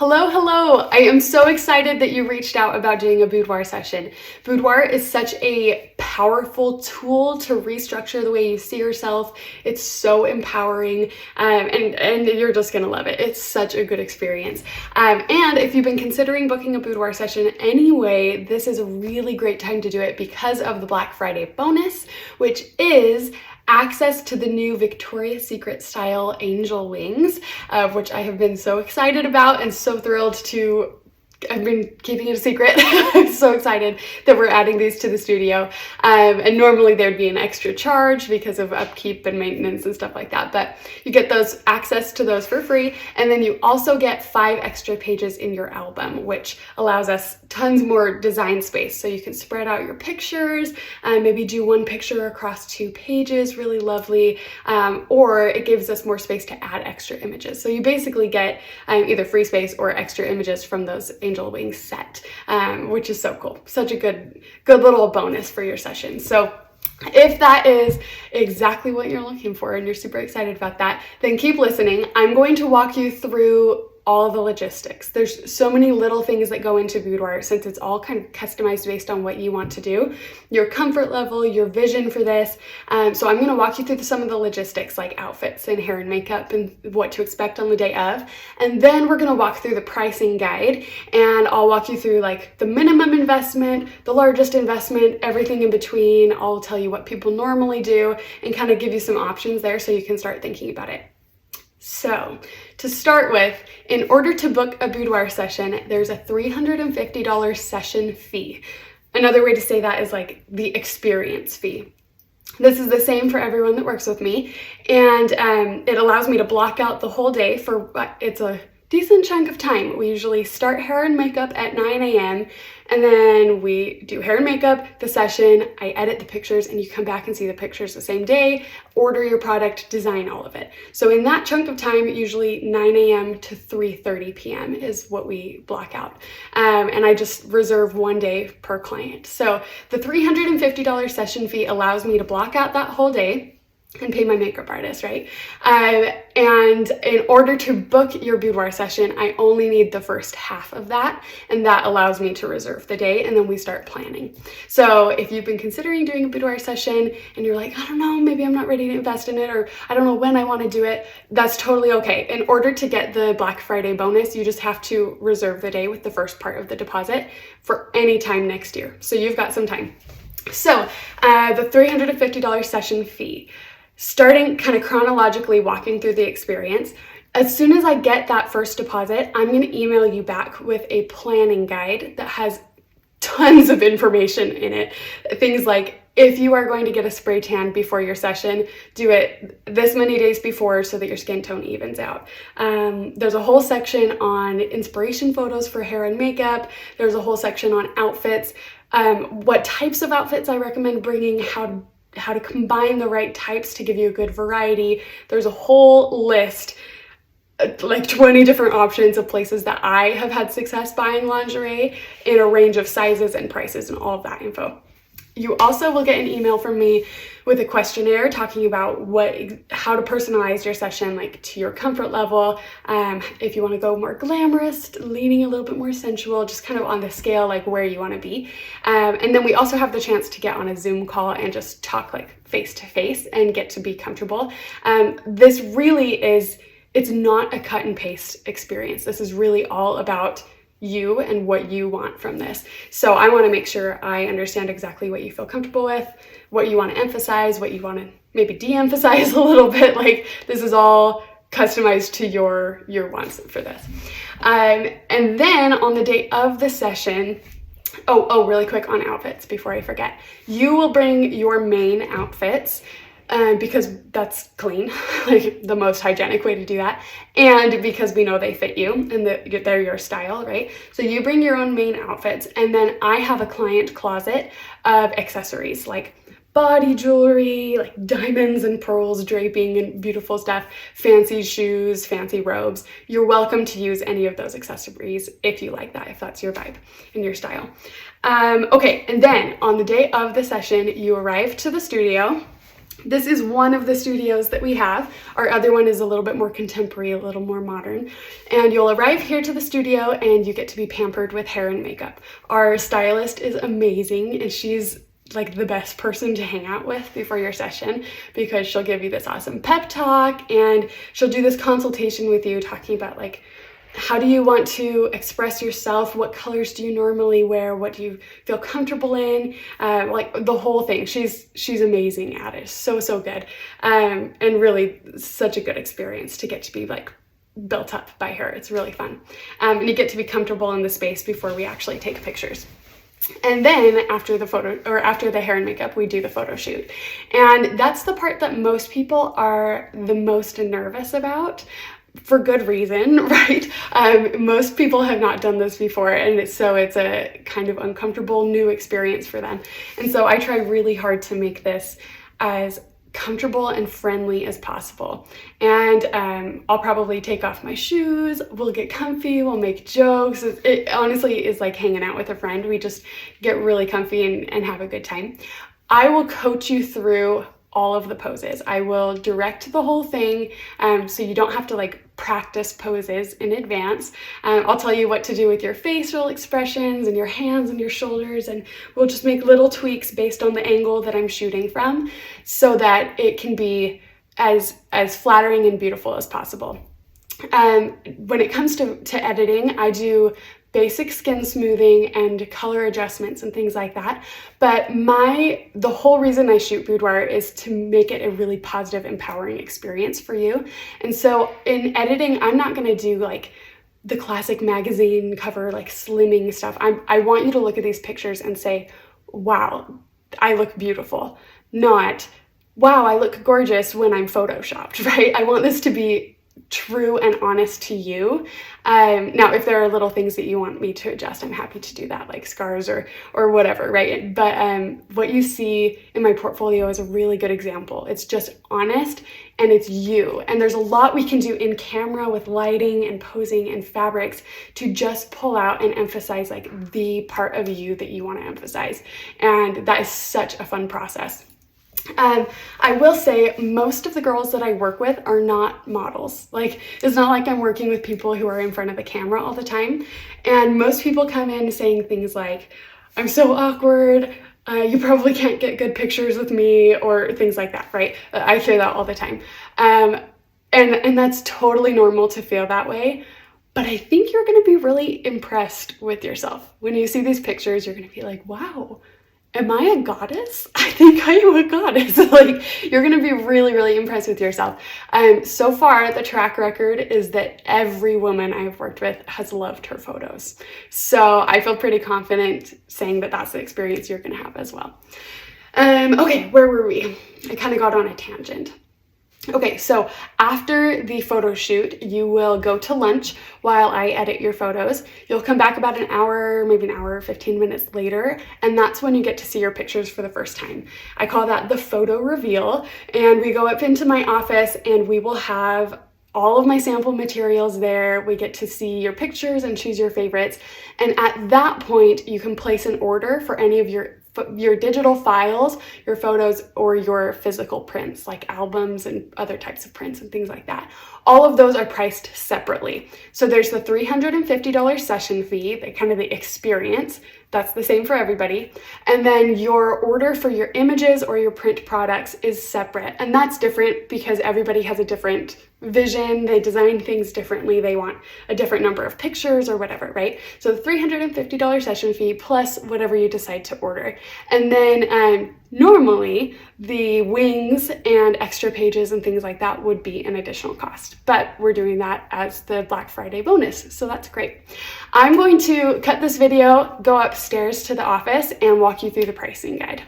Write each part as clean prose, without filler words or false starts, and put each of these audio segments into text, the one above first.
Hello, hello! I am so excited that you reached out about doing a boudoir session. Boudoir is such a powerful tool to restructure the way you see yourself. It's so empowering, and you're just gonna love it. It's such a good experience. And if you've been considering booking a boudoir session anyway, this is a really great time to do it because of the Black Friday bonus, which is access to the new Victoria's Secret style angel wings, which I have been so excited about and so thrilled to. I've been keeping it a secret. I'm so excited that we're adding these to the studio. And normally there'd be an extra charge because of upkeep and maintenance and stuff like that. But you get those access to those for free. And then you also get 5 extra pages in your album, which allows us tons more design space. So you can spread out your pictures, maybe do one picture across 2 pages, really lovely. Or it gives us more space to add extra images. So you basically get either free space or extra images from those angel wings set, which is so cool. Such a good little bonus for your session. So if that is exactly what you're looking for and you're super excited about that, then keep listening. I'm going to walk you through all the logistics. There's so many little things that go into boudoir since it's all kind of customized based on what you want to do, your comfort level, your vision for this. So I'm going to walk you through some of the logistics like outfits and hair and makeup and what to expect on the day of. And then we're going to walk through the pricing guide and I'll walk you through like the minimum investment, the largest investment, everything in between. I'll tell you what people normally do and kind of give you some options there so you can start thinking about it. So to start with, in order to book a boudoir session, there's a $350 session fee. Another way to say that is like the experience fee. This is the same for everyone that works with me, and it allows me to block out the whole day for, it's a decent chunk of time. We usually start hair and makeup at 9 a.m. and then we do hair and makeup, the session, I edit the pictures, and you come back and see the pictures the same day, order your product, design all of it. So in that chunk of time, usually 9 a.m. to 3:30 p.m. is what we block out. And I just reserve one day per client. So the $350 session fee allows me to block out that whole day and pay my makeup artist, right? And in order to book your boudoir session, I only need the first half of that, and that allows me to reserve the day, and then we start planning. So if you've been considering doing a boudoir session and you're like, I don't know, maybe I'm not ready to invest in it, or I don't know when I want to do it, that's totally okay. In order to get the Black Friday bonus, you just have to reserve the day with the first part of the deposit for any time next year. So you've got some time. So the $350 session fee. Starting kind of chronologically walking through the experience, as soon as I get that first deposit, I'm going to email you back with a planning guide that has tons of information in it. Things like if you are going to get a spray tan before your session, do it this many days before so that your skin tone evens out. There's a whole section on inspiration photos for hair and makeup. There's a whole section on outfits, what types of outfits I recommend bringing, how to combine the right types to give you a good variety. There's a whole list, like 20 different options of places that I have had success buying lingerie in a range of sizes and prices and all of that info. You also will get an email from me with a questionnaire talking about how to personalize your session, like to your comfort level. If you want to go more glamorous, leaning a little bit more sensual, just kind of on the scale, like where you want to be. And then we also have the chance to get on a Zoom call and just talk like face to face and get to be comfortable. This really is, it's not a cut and paste experience. This is really all about you and what you want from this. So I want to make sure I understand exactly what you feel comfortable with, what you want to emphasize, what you want to maybe de-emphasize a little bit. Like this is all customized to your wants for this. And then on the day of the session, really quick on outfits before I forget. You will bring your main outfits because that's clean, like the most hygienic way to do that. And because we know they fit you and they're your style, right? So you bring your own main outfits, and then I have a client closet of accessories like body jewelry, like diamonds and pearls, draping and beautiful stuff, fancy shoes, fancy robes. You're welcome to use any of those accessories if you like that, if that's your vibe and your style. Okay, and then on the day of the session, you arrive to the studio. This is one of the studios that we have. Our other one is a little bit more contemporary, a little more modern. And you'll arrive here to the studio and you get to be pampered with hair and makeup. Our stylist is amazing, and she's like the best person to hang out with before your session, because she'll give you this awesome pep talk and she'll do this consultation with you talking about like, how do you want to express yourself? What colors do you normally wear? What do you feel comfortable in? Like the whole thing. She's amazing at it. So good. And really such a good experience to get to be like built up by her. It's really fun. And you get to be comfortable in the space before we actually take pictures. And then after the hair and makeup, we do the photo shoot. And that's the part that most people are the most nervous about, for good reason, right? Most people have not done this before, and it's a kind of uncomfortable new experience for them. And so I try really hard to make this as comfortable and friendly as possible. And I'll probably take off my shoes, we'll get comfy, we'll make jokes. It honestly is like hanging out with a friend. We just get really comfy and have a good time. I will coach you through all of the poses. I will direct the whole thing, so you don't have to like practice poses in advance. I'll tell you what to do with your facial expressions and your hands and your shoulders, and we'll just make little tweaks based on the angle that I'm shooting from so that it can be as flattering and beautiful as possible. When it comes to editing, I do basic skin smoothing and color adjustments and things like that. But the whole reason I shoot boudoir is to make it a really positive, empowering experience for you. And so in editing, I'm not gonna do like the classic magazine cover, like slimming stuff. I want you to look at these pictures and say, wow, I look beautiful. Not, wow, I look gorgeous when I'm photoshopped, right? I want this to be true and honest to you. Now, if there are little things that you want me to adjust, I'm happy to do that, like scars or whatever, right? But what you see in my portfolio is a really good example. It's just honest and it's you. And there's a lot we can do in camera with lighting and posing and fabrics to just pull out and emphasize like the part of you that you want to emphasize. And that is such a fun process. I will say most of the girls that I work with are not models. Like, it's not like I'm working with people who are in front of the camera all the time. And most people come in saying things like, I'm so awkward, you probably can't get good pictures with me, or things like that, right? I hear that all the time. And that's totally normal to feel that way. But I think you're gonna be really impressed with yourself. When you see these pictures, you're gonna be like, wow, am I a goddess? I think I am a goddess. Like, you're gonna be really, really impressed with yourself. So far, the track record is that every woman I've worked with has loved her photos. So I feel pretty confident saying that that's the experience you're gonna have as well. Okay, where were we? I kind of got on a tangent. Okay, so after the photo shoot, you will go to lunch while I edit your photos. You'll come back about an hour, maybe an hour, 15 minutes later, and that's when you get to see your pictures for the first time. I call that the photo reveal, and we go up into my office and we will have all of my sample materials there. We get to see your pictures and choose your favorites. And at that point, you can place an order for any of your digital files, your photos, or your physical prints, like albums and other types of prints and things like that. All of those are priced separately. So there's the $350 session fee, the experience. That's the same for everybody. And then your order for your images or your print products is separate. And that's different because everybody has a different vision. They design things differently. They want a different number of pictures or whatever, right? So the $350 session fee plus whatever you decide to order. And then normally the wings and extra pages and things like that would be an additional cost, but we're doing that as the Black Friday bonus. So that's great. I'm going to cut this video, go upstairs to the office, and walk you through the pricing guide.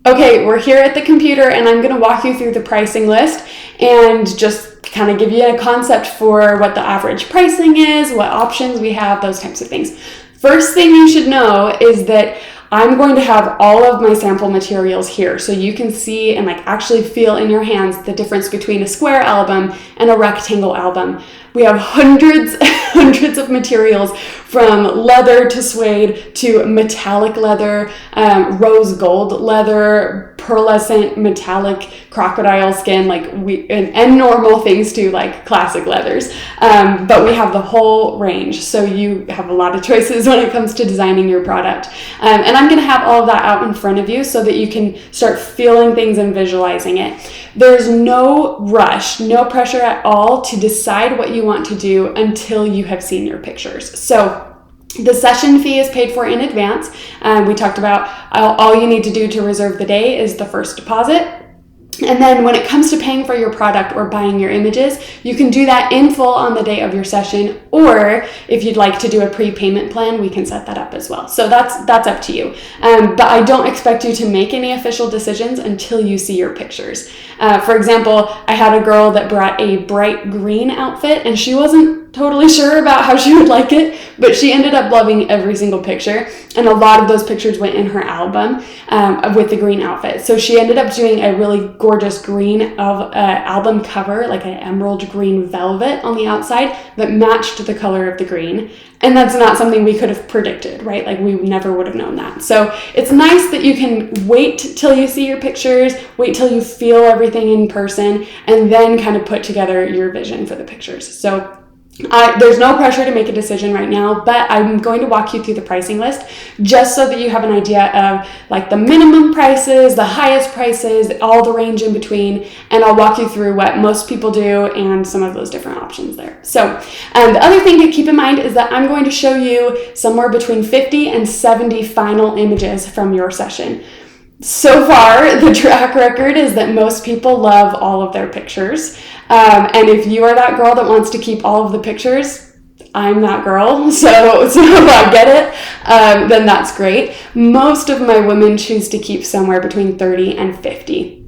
Okay, we're here at the computer and I'm gonna walk you through the pricing list and just kind of give you a concept for what the average pricing is, what options we have, those types of things. First thing you should know is that I'm going to have all of my sample materials here so you can see and actually feel in your hands the difference between a square album and a rectangle album. We have hundreds of materials, from leather to suede to metallic leather, rose gold leather, pearlescent metallic crocodile skin, like and normal things too, like classic leathers. But we have the whole range, so you have a lot of choices when it comes to designing your product. And I'm going to have all of that out in front of you so that you can start feeling things and visualizing it. There's no rush, no pressure at all to decide what you want to do until you have seen your pictures. So the session fee is paid for in advance. We talked about all you need to do to reserve the day is the first deposit. And then when it comes to paying for your product or buying your images, you can do that in full on the day of your session, or if you'd like to do a prepayment plan, we can set that up as well. So that's up to you. But I don't expect you to make any official decisions until you see your pictures. For example, I had a girl that brought a bright green outfit, and she wasn't totally sure about how she would like it, but she ended up loving every single picture, and a lot of those pictures went in her album with the green outfit. So she ended up doing a really gorgeous green album cover, like an emerald green velvet on the outside that matched the color of the green. And that's not something we could have predicted, right? Like we never would have known that. So it's nice that you can wait till you see your pictures, wait till you feel everything in person, and then kind of put together your vision for the pictures. So there's no pressure to make a decision right now, but I'm going to walk you through the pricing list just so that you have an idea of like the minimum prices, the highest prices, all the range in between, and I'll walk you through what most people do and some of those different options there. So the other thing to keep in mind is that I'm going to show you somewhere between 50 and 70 final images from your session. So far, the track record is that most people love all of their pictures. And if you are that girl that wants to keep all of the pictures, I'm that girl, so I get it, then that's great. Most of my women choose to keep somewhere between 30 and 50.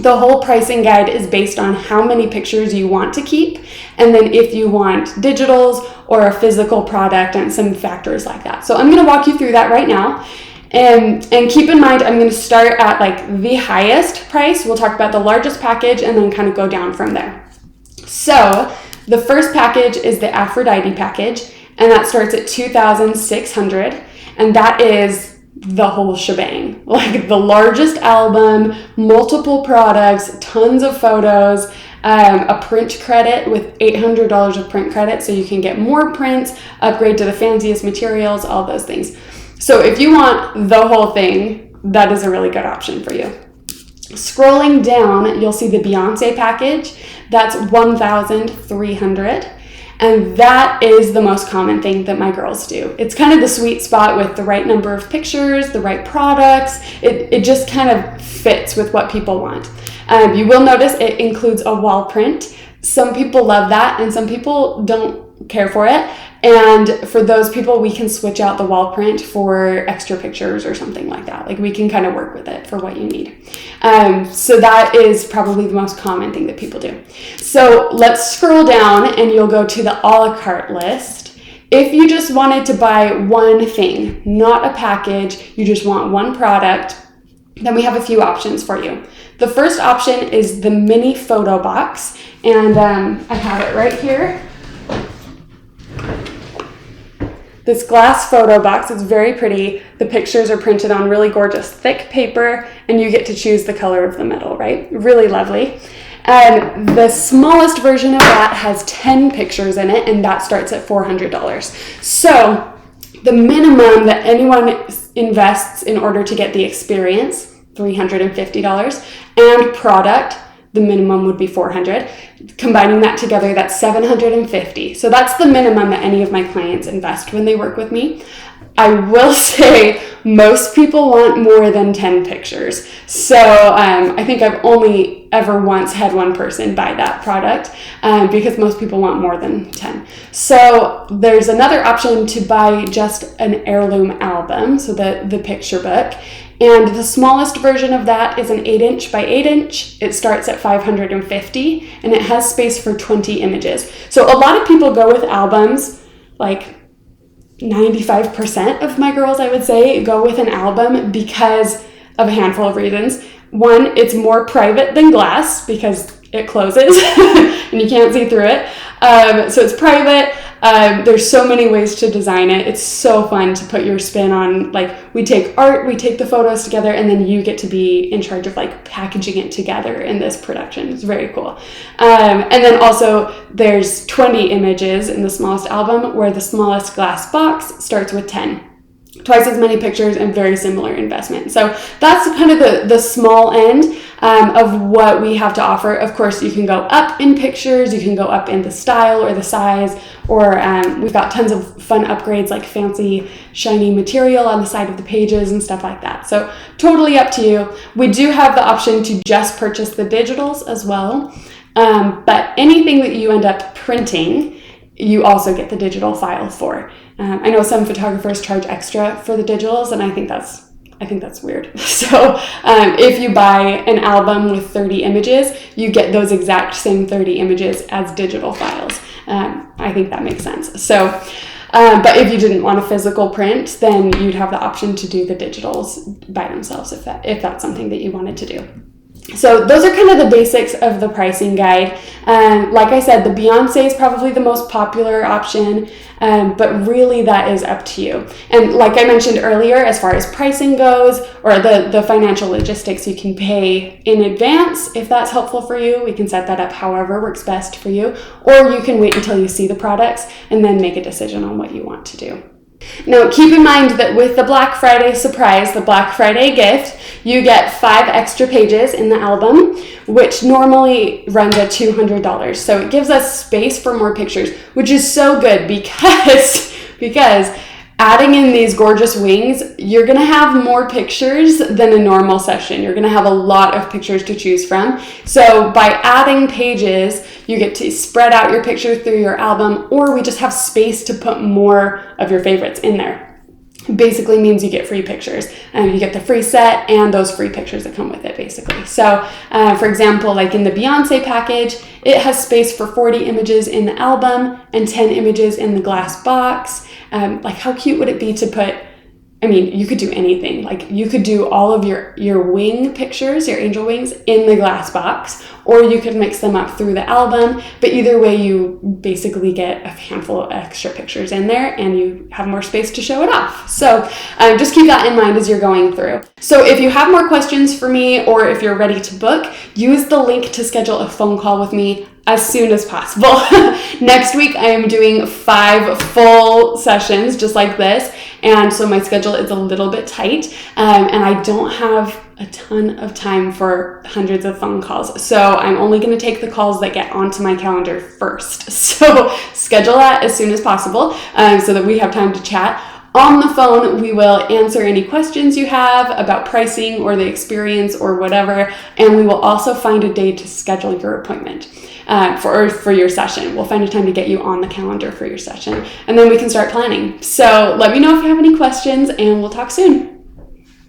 The whole pricing guide is based on how many pictures you want to keep, and then if you want digitals or a physical product and some factors like that. So I'm going to walk you through that right now. And keep in mind, I'm going to start at like the highest price. We'll talk about the largest package and then kind of go down from there. So the first package is the Aphrodite Package, and that starts at $2,600, and that is the whole shebang. Like the largest album, multiple products, tons of photos, a print credit with $800 of print credit, so you can get more prints, upgrade to the fanciest materials, all those things. So if you want the whole thing, that is a really good option for you. Scrolling down, you'll see the Beyonce package. That's $1,300. And that is the most common thing that my girls do. It's kind of the sweet spot with the right number of pictures, the right products. It just kind of fits with what people want. You will notice it includes a wall print. Some people love that and some people don't care for it. And for those people, we can switch out the wall print for extra pictures or something like that. Like we can kind of work with it for what you need. So that is probably the most common thing that people do. So let's scroll down and you'll go to the a la carte list. If you just wanted to buy one thing, not a package, you just want one product, then we have a few options for you. The first option is the mini photo box, and I have it right here. This glass photo box is very pretty. The pictures are printed on really gorgeous thick paper, and you get to choose the color of the metal, right? Really lovely. And the smallest version of that has 10 pictures in it, and that starts at $400. So the minimum that anyone invests in order to get the experience, $350, and product, the minimum would be $400. Combining that together, that's $750. So that's the minimum that any of my clients invest when they work with me. I will say most people want more than 10 pictures. So I think I've only ever once had one person buy that product because most people want more than 10. So there's another option to buy just an heirloom album, so the picture book. And the smallest version of that is an 8" by 8". It starts at $550 and it has space for 20 images. So a lot of people go with albums, like 95% of my girls, I would say, go with an album because of a handful of reasons. One, it's more private than glass because it closes and you can't see through it. So it's private. There's so many ways to design it. It's so fun to put your spin on, like, we take art, we take the photos together, and then you get to be in charge of like packaging it together in this production. It's very cool. And then also there's 20 images in the smallest album, where the smallest glass box starts with 10. Twice as many pictures and very similar investment. So that's kind of the small end of what we have to offer. Of course, you can go up in pictures, you can go up in the style or the size, or we've got tons of fun upgrades like fancy shiny material on the side of the pages and stuff like that. So totally up to you. We do have the option to just purchase the digitals as well, but anything that you end up printing, you also get the digital file for. I know some photographers charge extra for the digitals, and I think that's weird. So if you buy an album with 30 images, you get those exact same 30 images as digital files. I think that makes sense. So, but if you didn't want a physical print, then you'd have the option to do the digitals by themselves if that's something that you wanted to do. So those are kind of the basics of the pricing guide. Like I said, the Beyonce is probably the most popular option, but really that is up to you. And like I mentioned earlier, as far as pricing goes, or the financial logistics, you can pay in advance if that's helpful for you. We can set that up however works best for you, or you can wait until you see the products and then make a decision on what you want to do. Now, keep in mind that with the Black Friday surprise, the Black Friday gift, you get 5 extra pages in the album, which normally runs at $200. So it gives us space for more pictures, which is so good because adding in these gorgeous wings, you're going to have more pictures than a normal session. You're going to have a lot of pictures to choose from. So by adding pages, you get to spread out your pictures through your album, or we just have space to put more of your favorites in there. Basically means you get free pictures. You get the free set and those free pictures that come with it, basically. So, for example, like in the Beyonce package, it has space for 40 images in the album and 10 images in the glass box. Like, how cute would it be to put, I mean, you could do anything. Like, you could do all of your wing pictures, your angel wings, in the glass box, or you could mix them up through the album. But either way, you basically get a handful of extra pictures in there and you have more space to show it off. So just keep that in mind as you're going through. So if you have more questions for me, or if you're ready to book, use the link to schedule a phone call with me as soon as possible. Next week, I am doing 5 full sessions just like this. And so my schedule is a little bit tight, and I don't have a ton of time for hundreds of phone calls. So I'm only going to take the calls that get onto my calendar first. So schedule that as soon as possible so that we have time to chat. On the phone, we will answer any questions you have about pricing or the experience or whatever, and we will also find a day to schedule your appointment for your session. We'll find a time to get you on the calendar for your session, and then we can start planning. So let me know if you have any questions, and we'll talk soon.